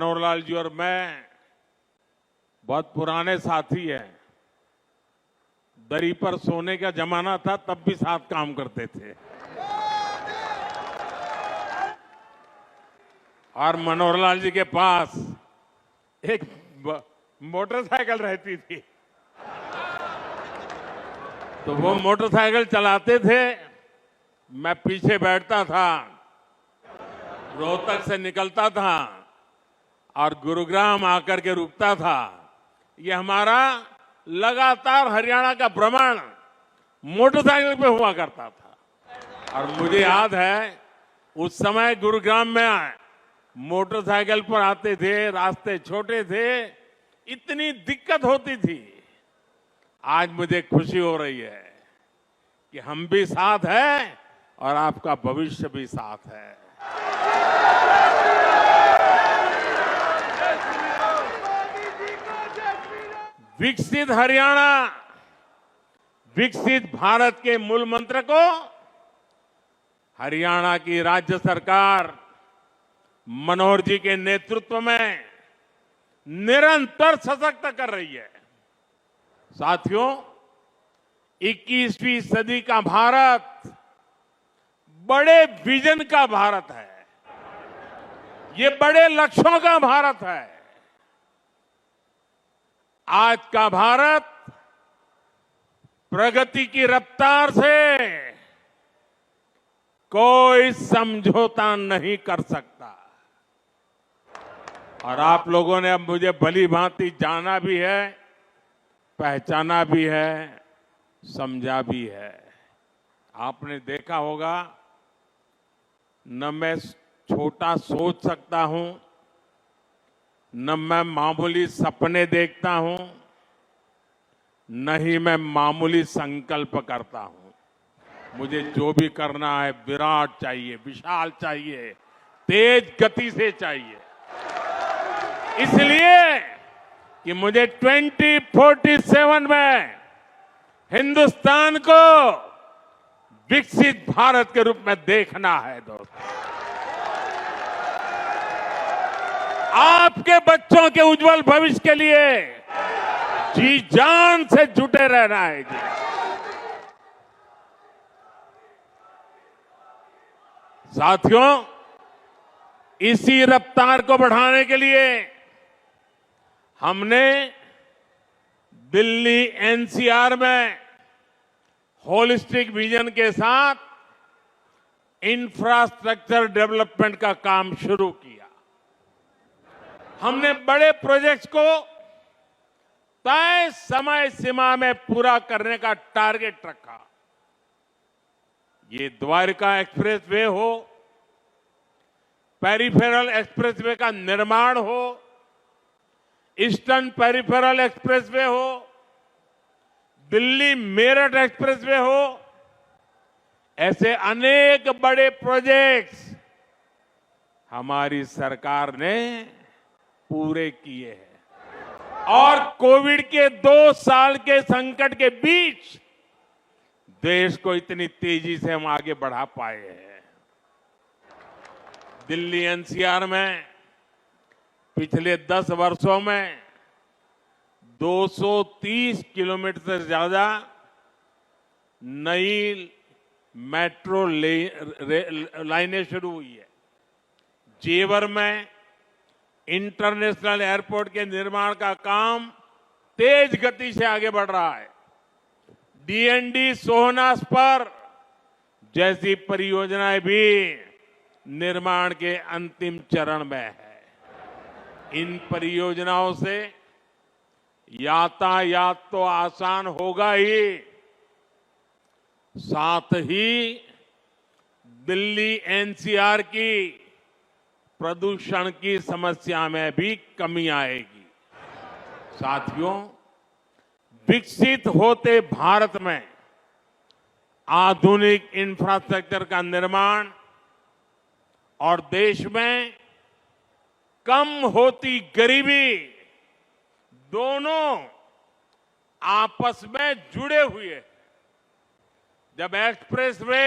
मनोहरलाल जी और मैं बहुत पुराने साथी हैं। दरी पर सोने का जमाना था, तब भी साथ काम करते थे। और मनोहरलाल जी के पास एक मोटरसाइकिल रहती थी, तो वो मोटरसाइकिल चलाते थे, मैं पीछे बैठता था, रोहतक से निकलता था और गुरुग्राम आकर के रुकता था। ये हमारा लगातार हरियाणा का भ्रमण मोटरसाइकिल पे हुआ करता था। और मुझे याद है उस समय गुरुग्राम में मोटरसाइकिल पर आते थे, रास्ते छोटे थे, इतनी दिक्कत होती थी। आज मुझे खुशी हो रही है कि हम भी साथ हैं और आपका भविष्य भी साथ है। विकसित हरियाणा, विकसित भारत के मूल मंत्र को हरियाणा की राज्य सरकार मनोहर जी के नेतृत्व में निरंतर सशक्त कर रही है। साथियों, 21वीं सदी का भारत बड़े विजन का भारत है। ये बड़े लक्ष्यों का भारत है। आज का भारत प्रगति की रफ्तार से कोई समझौता नहीं कर सकता। और आप लोगों ने अब मुझे भली भांति जाना भी है, पहचाना भी है, समझा भी है। आपने देखा होगा, न मैं छोटा सोच सकता हूं, न मैं मामूली सपने देखता हूं, न ही मैं मामूली संकल्प करता हूं। मुझे जो भी करना है विराट चाहिए, विशाल चाहिए, तेज गति से चाहिए। इसलिए कि मुझे 2047 में हिंदुस्तान को विकसित भारत के रूप में देखना है। दोस्तों, आपके बच्चों के उज्जवल भविष्य के लिए जी जान से जुटे रहना है। जी, साथियों, इसी रफ्तार को बढ़ाने के लिए हमने दिल्ली एनसीआर में होलिस्टिक विजन के साथ इंफ्रास्ट्रक्चर डेवलपमेंट का काम शुरू किया। हमने बड़े प्रोजेक्ट्स को तय समय सीमा में पूरा करने का टारगेट रखा। ये द्वारका एक्सप्रेसवे हो, पेरिफेरल एक्सप्रेसवे का निर्माण हो, ईस्टर्न पेरिफेरल एक्सप्रेसवे हो, दिल्ली मेरठ एक्सप्रेसवे हो, ऐसे अनेक बड़े प्रोजेक्ट्स हमारी सरकार ने पूरे किए हैं। और कोविड के 2 साल के संकट के बीच देश को इतनी तेजी से हम आगे बढ़ा पाए हैं। दिल्ली एनसीआर में पिछले 10 वर्षों में 230 किलोमीटर से ज्यादा नई मेट्रो लाइनें शुरू हुई है। जेवर में इंटरनेशनल एयरपोर्ट के निर्माण का काम तेज गति से आगे बढ़ रहा है। डीएनडी सोहनास पर जैसी परियोजनाएं भी निर्माण के अंतिम चरण में है। इन परियोजनाओं से यातायात तो आसान होगा ही, साथ ही दिल्ली एनसीआर की प्रदूषण की समस्या में भी कमी आएगी। साथियों, विकसित होते भारत में आधुनिक इंफ्रास्ट्रक्चर का निर्माण और देश में कम होती गरीबी, दोनों आपस में जुड़े हुए हैं। जब एक्सप्रेसवे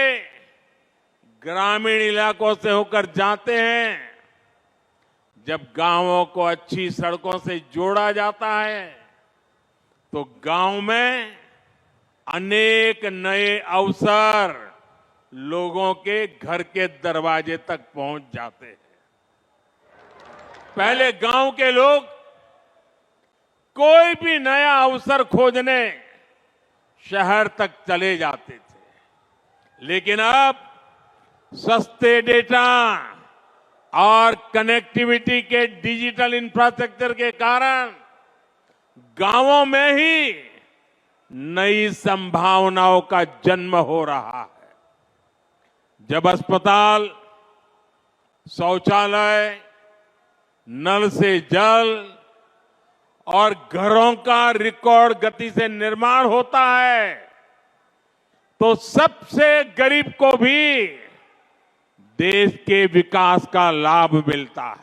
ग्रामीण इलाकों से होकर जाते हैं, जब गांवों को अच्छी सड़कों से जोड़ा जाता है तो गांव में अनेक नए अवसर लोगों के घर के दरवाजे तक पहुंच जाते हैं। पहले गांव के लोग कोई भी नया अवसर खोजने शहर तक चले जाते थे, लेकिन अब सस्ते डेटा और कनेक्टिविटी के डिजिटल इंफ्रास्ट्रक्चर के कारण गांवों में ही नई संभावनाओं का जन्म हो रहा है। जब अस्पताल, शौचालय, नल से जल और घरों का रिकॉर्ड गति से निर्माण होता है तो सबसे गरीब को भी देश के विकास का लाभ मिलता है।